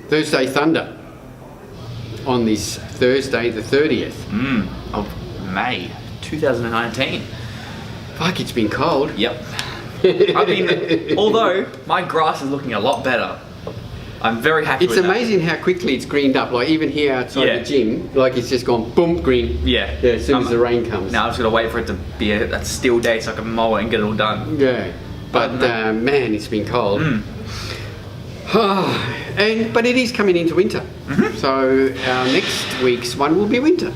Thursday Thunder on this Thursday the 30th. Of May 2019. Fuck, it's been cold. Yep. Although my grass is looking a lot better. I'm very happy with It's amazing how quickly it's greened up. Like even here outside the gym, like it's just gone boom, green. Yeah. As soon as the rain comes. Now I'm just gonna wait for it to be a still day so I can mow it and get it all done. Yeah. But man, it's been cold. But it is coming into winter. So our next week's one will be winter.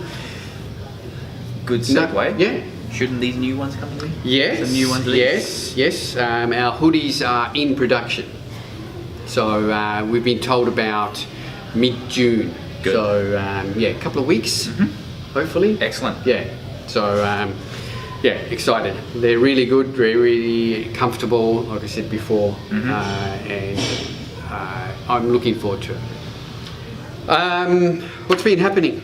Good segue. Yeah. Shouldn't these new ones come in? Yes. Some new ones. Yes. Our hoodies are in production. So we've been told about mid-June. Good. So a couple of weeks, hopefully. Excellent. Yeah. So excited. They're really good. They're really comfortable, like I said before, and I'm looking forward to it. What's been happening?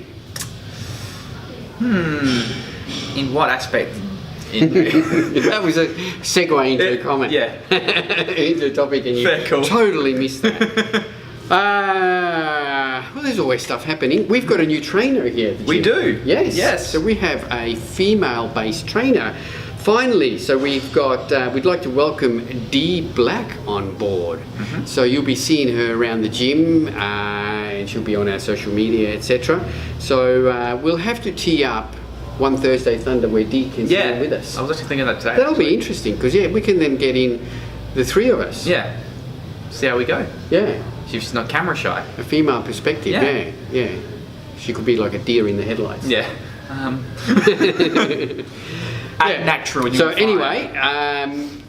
In what aspect? That was a segue into a comment. Yeah. Into a topic, and you totally missed that. Well, there's always stuff happening. We've got a new trainer here at the gym. We do. Yes. So we have a female-based trainer. Finally, so we've got. We'd like to welcome Dee Black on board. So you'll be seeing her around the gym, and she'll be on our social media, etc. So we'll have to tee up one Thursday Thunder where Dee can sit in with us. I was actually thinking of that today. That'll be interesting because we can then get in the three of us. Yeah. See how we go. Yeah. She's not camera shy. A female perspective. Yeah. She could be like a deer in the headlights. Yeah. Natural. So anyway,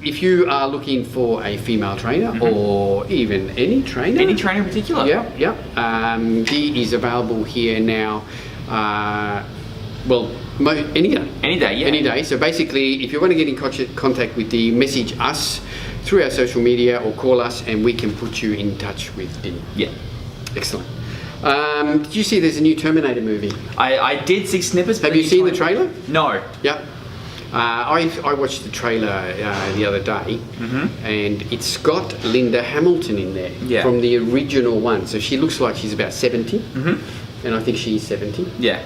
if you are looking for a female trainer or even any trainer in particular, Dee is available here now. Any day. So basically, if you want to get in contact with Dee, message us through our social media or call us, and we can put you in touch with Dee. Yeah. Excellent. Did you see there's a new Terminator movie? I did see snippets. Have you seen the trailer? No. Yep. I watched the trailer the other day, and it's got Linda Hamilton in there from the original one. So she looks like she's about 70, and I think she's 70. Yeah.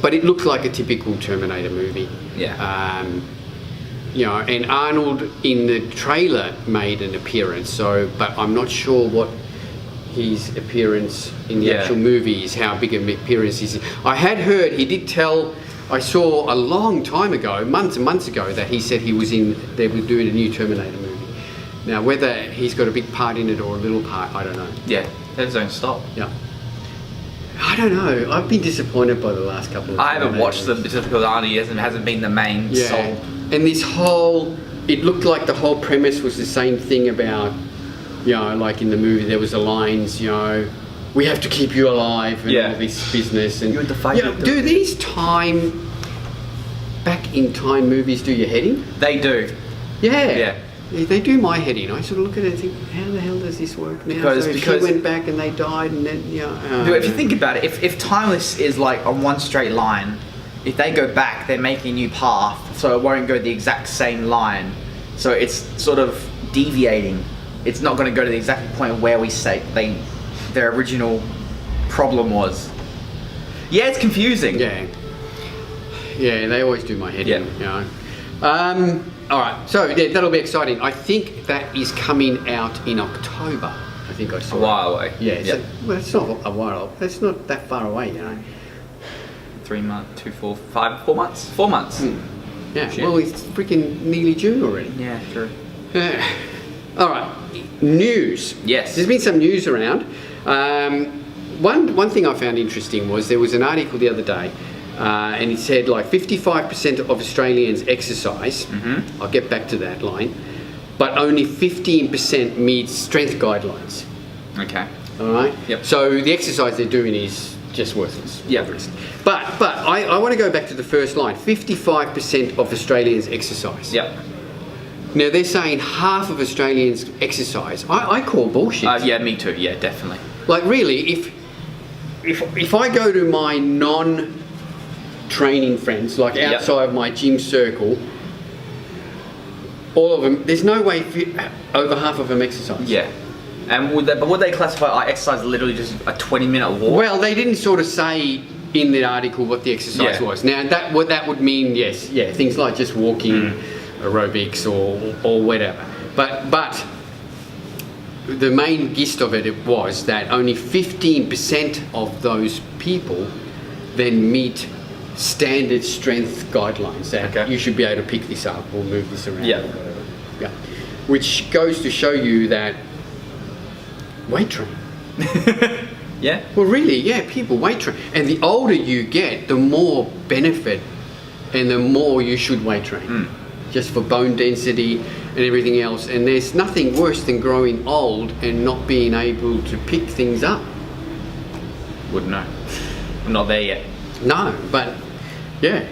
But it looks like a typical Terminator movie. Yeah. And Arnold in the trailer made an appearance. But I'm not sure what his appearance in the actual movie is. How big an appearance is? I had heard he did tell. I saw a long time ago, months and months ago, that he said they were doing a new Terminator movie. Now, whether he's got a big part in it or a little part, I don't know. Yeah, those don't stop. Yeah. I don't know. I've been disappointed by the last couple of I haven't watched them just because Arnie hasn't been the main soul. And this whole, it looked like the whole premise was the same thing about, like in the movie, there was the lines, we have to keep you alive and all this business. And you do these back in time movies do your head in? They do. Yeah. They do my head in. I sort of look at it and think, how the hell does this work now? Because if he went back and they died and then, if you think about it, if timeless is like on one straight line, if they go back, they're making a new path, so it won't go the exact same line. So it's sort of deviating. It's not going to go to the exact point where we say their original problem was. Yeah, it's confusing. Yeah, they always do my head in. All right, so that'll be exciting. I think that is coming out in October. I think I saw a while away. Yeah, so, well, it's not a while. It's not that far away, 3 months, 4 months. 4 months. Yeah. Shit. Well, it's freaking nearly June already. Yeah, true. All right, news. Yes. There's been some news around. One thing I found interesting was there was an article the other day, and it said like 55% of Australians exercise. I'll get back to that line, but only 15% meets strength guidelines. Okay. All right. Yep. So the exercise they're doing is just worthless. Yeah. But I want to go back to the first line. 55% of Australians exercise. Yep. Now they're saying half of Australians exercise. I call bullshit. Yeah, me too. Yeah, definitely. Like really, if I go to my non-training friends, like outside of my gym circle, all of them, there's no way over half of them exercise. Yeah. And would they classify exercise as literally just a 20-minute walk? Well, they didn't sort of say in the article what the exercise was. Now that would mean things like just walking, aerobics or whatever. But the main gist of it was that only 15% of those people then meet standard strength guidelines that you should be able to pick this up or move this around. Yeah. Or whatever. Yeah. Which goes to show you that weight training. Yeah. Well, really, people weight train, and the older you get, the more benefit, and the more you should weight train, just for bone density and everything else. And there's nothing worse than growing old and not being able to pick things up. Wouldn't know. I'm not there yet. No, but yeah.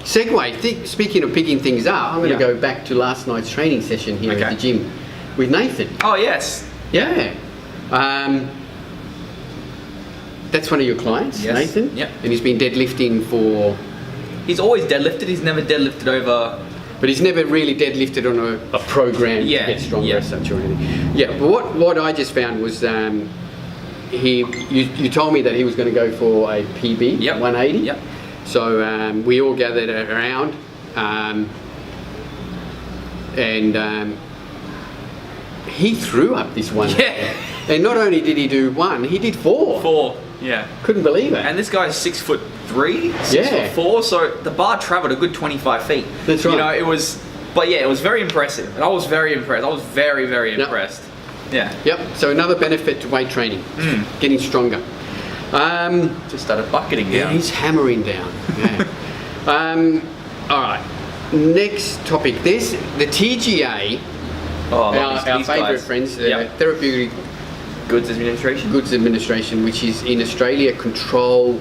Segue. Speaking of picking things up, I'm going to go back to last night's training session here at the gym with Nathan. Oh yes. Yeah. That's one of your clients, Nathan. Yep. And he's been deadlifting for... He's always deadlifted. He's never deadlifted over... But he's never really deadlifted on a program to get stronger as such or anything. Yeah, but what I just found was you told me that he was going to go for a PB, 180. Yep. So we all gathered around and he threw up this one. Yeah. And not only did he do one, he did four. Yeah. Couldn't believe it. And this guy's 6'3", 6'4", so the bar travelled a good 25 feet. That's right. You know, it was very impressive. And I was very impressed. I was very, very impressed. Yeah. Yep. So another benefit to weight training, getting stronger. Just started bucketing down. Yeah, he's hammering down. Yeah. All right. Next topic. There's the TGA. Our favourite friends, Therapeutic Goods Administration, which is in Australia, control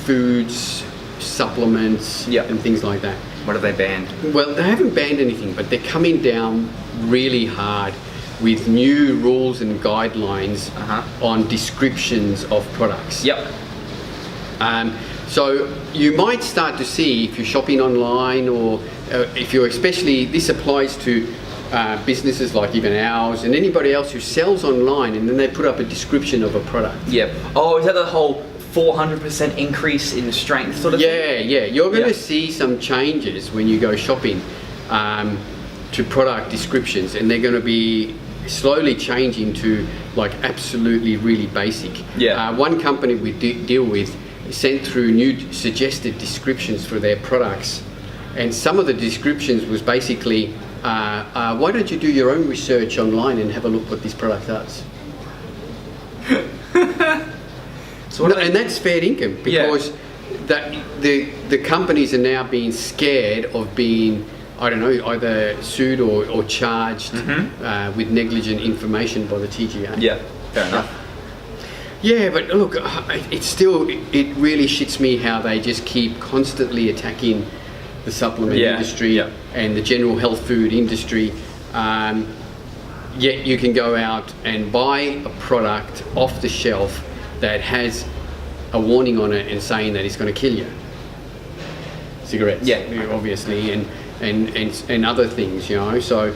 foods, supplements, and things like that. What have they banned? Well, they haven't banned anything, but they're coming down really hard with new rules and guidelines on descriptions of products. Yep. So you might start to see, if you're shopping online, or if you're especially, this applies to businesses like even ours and anybody else who sells online, and then they put up a description of a product. Yep. Oh, is that the whole 400% increase in strength sort of thing? Yeah. You're going to see some changes when you go shopping to product descriptions, and they're going to be slowly changing to like absolutely really basic. Yeah. One company we deal with sent through new suggested descriptions for their products, and some of the descriptions was basically why don't you do your own research online and have a look what this product does. And that's fair income, because the companies are now being scared of being, I don't know, either sued or charged with negligent information by the TGA. Yeah, fair enough. Yeah, but look, it really shits me how they just keep constantly attacking the supplement industry and the general health food industry. Yet you can go out and buy a product off the shelf that has a warning on it and saying that it's going to kill you. Cigarettes, obviously, and other things, you know. So,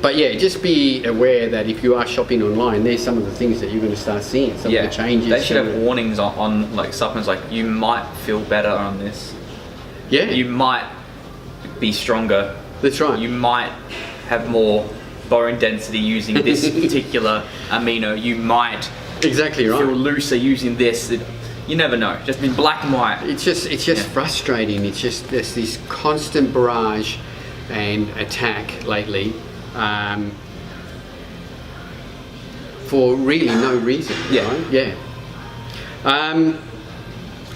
but just be aware that if you are shopping online, there's some of the things that you're going to start seeing. Some of the changes. They should have warnings on like supplements, like you might feel better on this. Yeah. You might be stronger. That's right. You might have more bone density using this particular amino. You might feel looser using this. You never know. Just in black and white. It's just frustrating. It's just there's this constant barrage and attack lately for really no reason. Right? Yeah.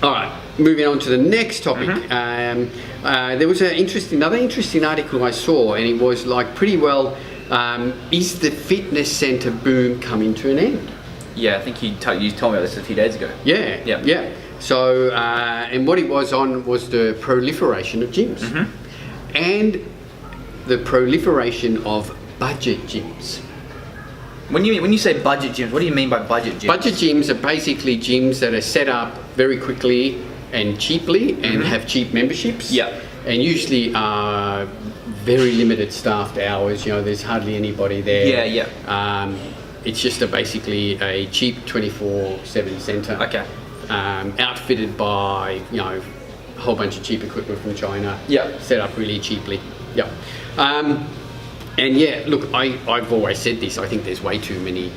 All right. Moving on to the next topic. There was another interesting article I saw, and it was like pretty well. Is the fitness center boom coming to an end? Yeah, I think you told me about this a few days ago. Yeah. So, and what it was on was the proliferation of gyms and the proliferation of budget gyms. When you say budget gyms, what do you mean by budget gyms? Budget gyms are basically gyms that are set up very quickly and cheaply and have cheap memberships. Yeah. and usually very limited staffed hours. There's hardly anybody there. Yeah. It's just basically a cheap 24/7 centre. Okay. Outfitted by a whole bunch of cheap equipment from China. Yeah. Set up really cheaply. Yeah. And yeah, look, I've always said this. I think there's way too many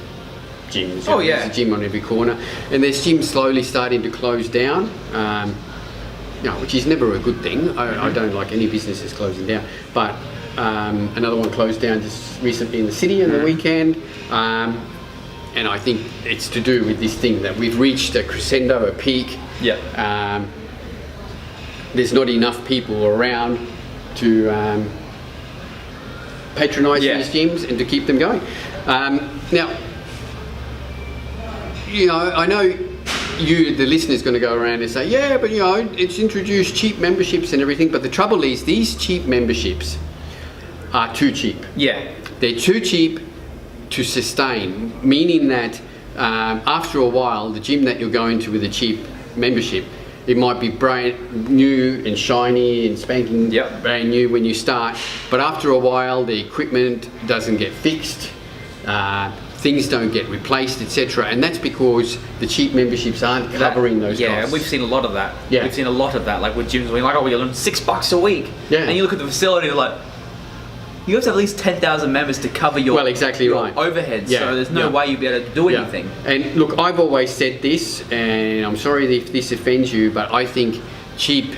gyms. Oh yeah. There's a gym on every corner, and there's gyms slowly starting to close down. Which is never a good thing. I don't like any businesses closing down. But another one closed down just recently in the city on the weekend. And I think it's to do with this thing that we've reached a crescendo, a peak. Yeah. There's not enough people around to patronise these gyms and to keep them going. Now, I know the listener's going to go around and say, yeah, but it's introduced cheap memberships and everything. But the trouble is, these cheap memberships are too cheap. Yeah. They're too cheap to sustain, meaning that after a while, the gym that you're going to with a cheap membership, it might be brand new and shiny and spanking brand new when you start, but after a while the equipment doesn't get fixed, things don't get replaced, etc. And that's because the cheap memberships aren't covering those costs. Yeah, we've seen a lot of that. Yeah. We've seen a lot of that, like with gyms, we're like, we're going $6 a week. Yeah. And you look at the facility, you're like, you have to have at least 10,000 members to cover your, overhead, so there's no way you'd be able to do anything. And look, I've always said this, and I'm sorry if this offends you, but I think cheap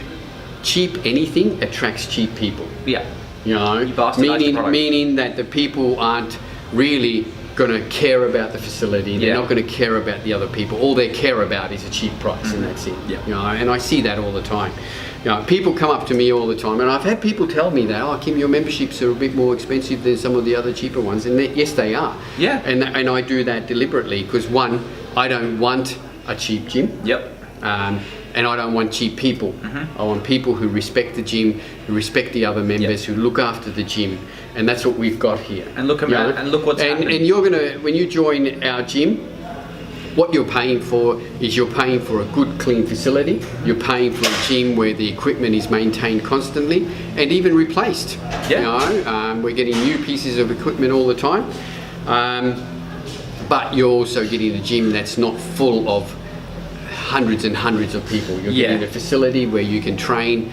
anything attracts cheap people. Yeah. Meaning that the people aren't really going to care about the facility. They're not going to care about the other people. All they care about is a cheap price, and that's it. Yeah. And I see that all the time. People come up to me all the time, and I've had people tell me that, oh, Kim, your memberships are a bit more expensive than some of the other cheaper ones, and yes, they are. Yeah. And I do that deliberately because, one, I don't want a cheap gym. Yep. And I don't want cheap people. I want people who respect the gym, who respect the other members, who look after the gym, and that's what we've got here. And look what's happening. And you're gonna, when you join our gym, what you're paying for is you're paying for a good, clean facility. You're paying for a gym where the equipment is maintained constantly and even replaced. We're getting new pieces of equipment all the time. But you're also getting a gym that's not full of hundreds and hundreds of people. You're getting a facility where you can train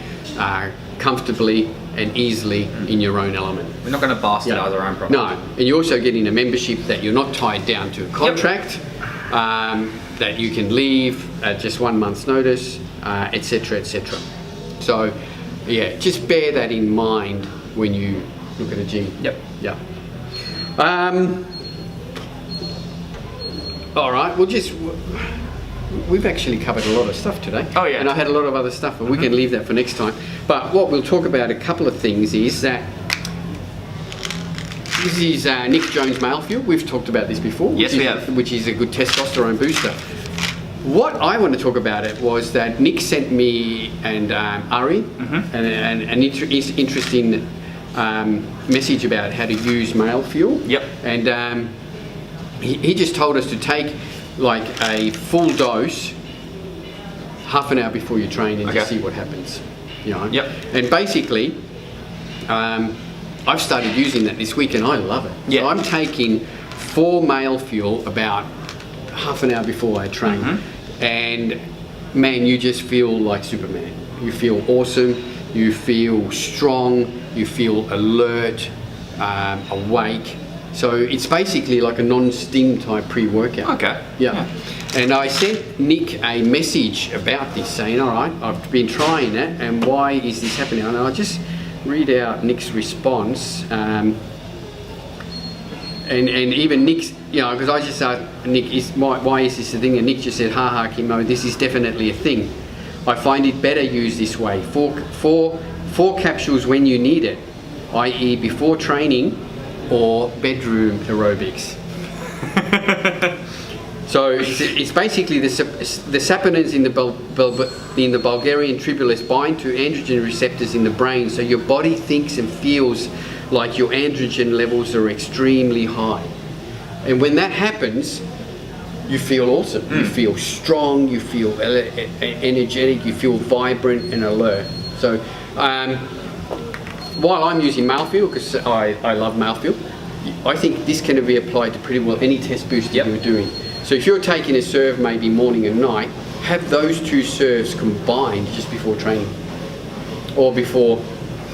comfortably and easily in your own element. We're not going to bastardize our own product. No, and you're also getting a membership that you're not tied down to a contract. That you can leave at just 1 month's notice, etc., etc. So, just bear that in mind when you look at a gym. Yep. Yeah. All right. We've actually covered a lot of stuff today. Oh yeah. And I had a lot of other stuff, but we can leave that for next time. But what we'll talk about, a couple of things, is that this is Nick Jones male fuel. We've talked about this before. Yes, we have. Which is a good testosterone booster. What I want to talk about it was that Nick sent me and Ari an interesting message about how to use male fuel. Yep. And he just told us to take like a full dose half an hour before you train and just see what happens. Yep. And basically, I've started using that this week and I love it. Yeah. So I'm taking 4 male fuel about half an hour before I train, and man, you just feel like Superman. You feel awesome, you feel strong, you feel alert, awake. So it's basically like a non-stim type pre-workout. Okay. Yeah. And I sent Nick a message about this saying, all right, I've been trying it and why is this happening? And I'll just read out Nick's response. And even Nick's, because I just asked Nick, why is this a thing? And Nick just said, ha, Kimo, this is definitely a thing. I find it better used this way. Four capsules when you need it, i.e. before training or bedroom aerobics. So it's basically the saponins in the Bulgarian tribulus bind to androgen receptors in the brain, so your body thinks and feels like your androgen levels are extremely high. And when that happens, you feel awesome. You feel strong, you feel energetic, you feel vibrant and alert. So While I'm using mouthfeel, because I love mouthfeel, I think this can be applied to pretty well any test booster you're doing. So if you're taking a serve maybe morning and night, have those two serves combined just before training or before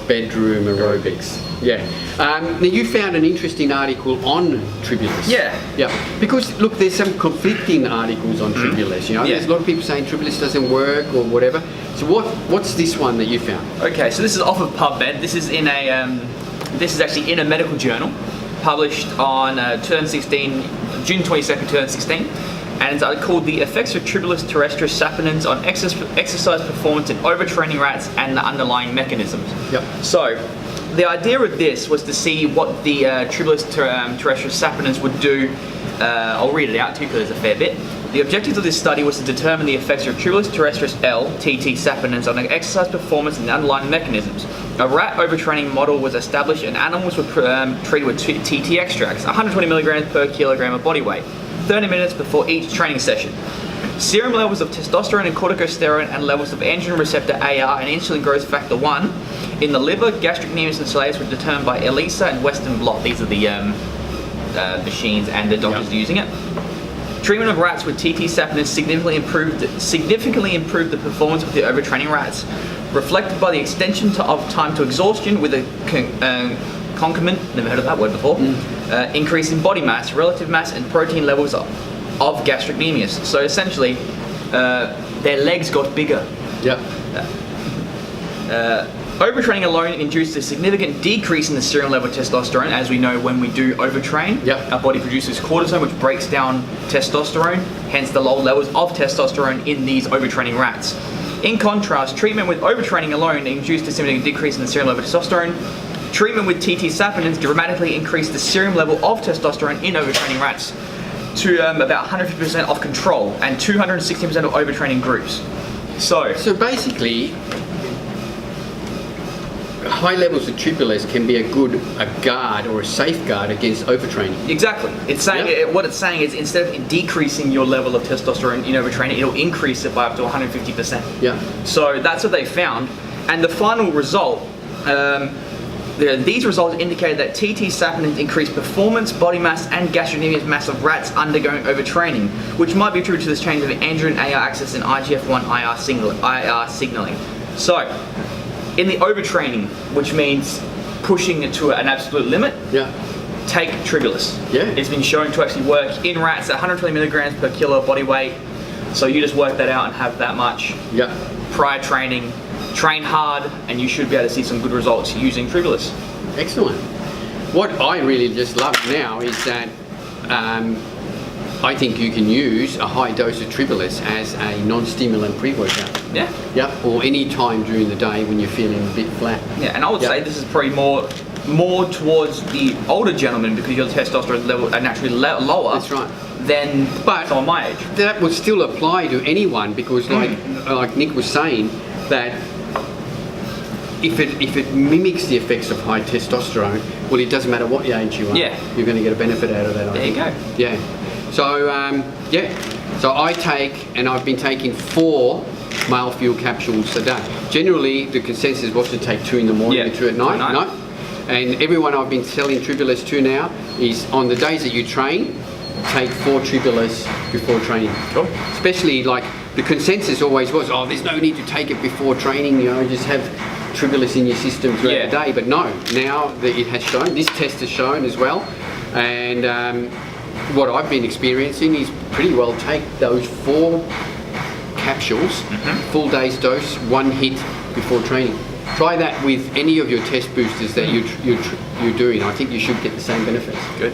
bedroom aerobics. Yeah. Now you found an interesting article on Tribulus. Yeah. Yeah. Because look, there's some conflicting articles on Tribulus. You know, there's a lot of people saying Tribulus doesn't work or whatever. So what's this one that you found? Okay, so this is off of PubMed. This is in a this is actually in a medical journal, published on 2016, June 22nd, 2016. And it's called The Effects of Tribulus terrestris saponins on exercise performance in overtraining rats and the underlying mechanisms. Yep. So, the idea of this was to see what the Tribulus terrestris saponins would do. I'll read it out to you because there's a fair bit. The objective of this study was to determine the effects of Tribulus terrestris L, TT saponins, on exercise performance and the underlying mechanisms. A rat overtraining model was established and animals were treated with TT extracts, 120 milligrams per kilogram of body weight, 30 minutes before each training session. Serum levels of testosterone and corticosteroid and levels of androgen receptor AR and insulin growth factor 1 in the liver, gastric nemus and slaves were determined by ELISA and Western blot. These are the machines and the doctors using it. Treatment of rats with TT saponins significantly improved the performance of the overtraining rats, reflected by the extension of time to exhaustion with a concomitant, never heard of that word before, increase in body mass, relative mass, and protein levels of gastric nemus. So essentially, their legs got bigger. Yep. Overtraining alone induced a significant decrease in the serum level of testosterone. As we know, when we do overtrain, our body produces cortisol, which breaks down testosterone, hence the low levels of testosterone in these overtraining rats. In contrast, treatment with overtraining alone induced a significant decrease in the serum level of testosterone. Treatment with TT saponins dramatically increased the serum level of testosterone in overtraining rats to about 150% of control and 260% of overtraining groups. So basically, high levels of Tribulus can be a guard or a safeguard against overtraining. Exactly. It's saying what it's saying is instead of decreasing your level of testosterone in overtraining, it'll increase it by up to 150%. Yeah. So that's what they found, and the final result. These results indicated that TT saponins increased performance, body mass, and gastric mass of rats undergoing overtraining, which might be attributed to this change of androgen AR axis and IGF-1 IR signaling. So, in the overtraining, which means pushing it to an absolute limit, take Tribulus. Yeah. It's been shown to actually work in rats at 120 milligrams per kilo of body weight. So you just work that out and have that much prior training. Train hard, and you should be able to see some good results using Tribulus. Excellent. What I really just love now is that I think you can use a high dose of Tribulus as a non-stimulant pre-workout. Yeah. Yep. Or any time during the day when you're feeling a bit flat. Yeah, and I would say this is probably more towards the older gentleman because your testosterone level are naturally lower. That's right. Than someone my age. That would still apply to anyone because, like Nick was saying, that if it mimics the effects of high testosterone, well, it doesn't matter what age you are. Yeah. You're going to get a benefit out of that. There you go. Yeah. So, So I take, and I've been taking 4 male fuel capsules a day. Generally, the consensus was to take 2 in the morning and 2 at night. No. And everyone I've been selling Tribulus to now is on the days that you train, take 4 Tribulus before training. Cool. Especially like the consensus always was, there's no need to take it before training, just have Tribulus in your system throughout the day. But no, now that it has shown, this test has shown as well, and what I've been experiencing is pretty well take those 4 capsules, full day's dose, 1 hit before training. Try that with any of your test boosters that you're doing. I think you should get the same benefits. Good.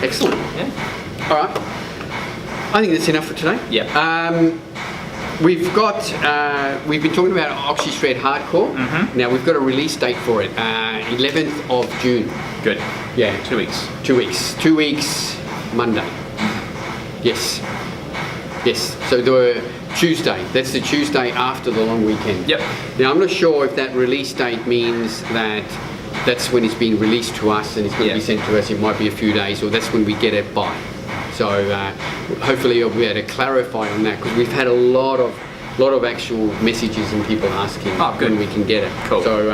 Excellent. Yeah. All right. I think that's enough for today. Yeah. We've been talking about OxyShred Hardcore. Now we've got a release date for it, 11th of June. Good. Yeah. 2 weeks. 2 weeks. 2 weeks, Monday. Yes. Yes. So the Tuesday. That's the Tuesday after the long weekend. Yep. Now I'm not sure if that release date means that that's when it's being released to us and it's going to be sent to us. It might be a few days, or that's when we get it by. So hopefully you'll be able to clarify on that, because we've had a lot of lot of actual messages and people asking good. when we can get it. Cool. So,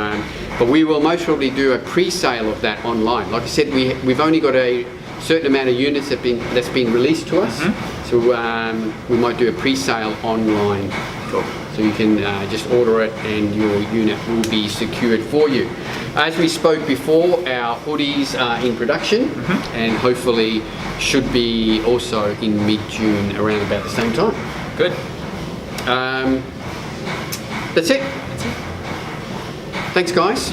but we will most probably do a pre-sale of that online. Like I said, we've only got a certain amount of units that's been released to us. So we might do a pre-sale online. Cool. So you can just order it and your unit will be secured for you. As we spoke before, our hoodies are in production and hopefully should be also in mid-June around about the same time. Good. That's it. Thanks, guys.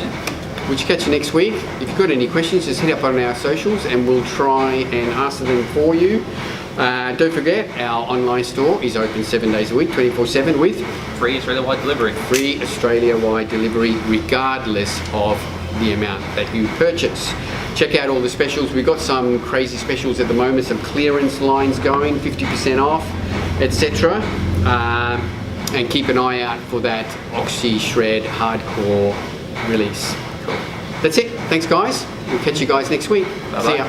We'll catch you next week. If you've got any questions, just hit up on our socials and we'll try and answer them for you. Don't forget, our online store is open 7 days a week, 24/7 with Free Australia-wide delivery. Free Australia-wide delivery regardless of the amount that you purchase. Check out all the specials. We've got some crazy specials at the moment, some clearance lines going, 50% off, etc. And keep an eye out for that Oxy Shred Hardcore release. Cool. That's it. Thanks, guys. We'll catch you guys next week. Bye-bye. See ya.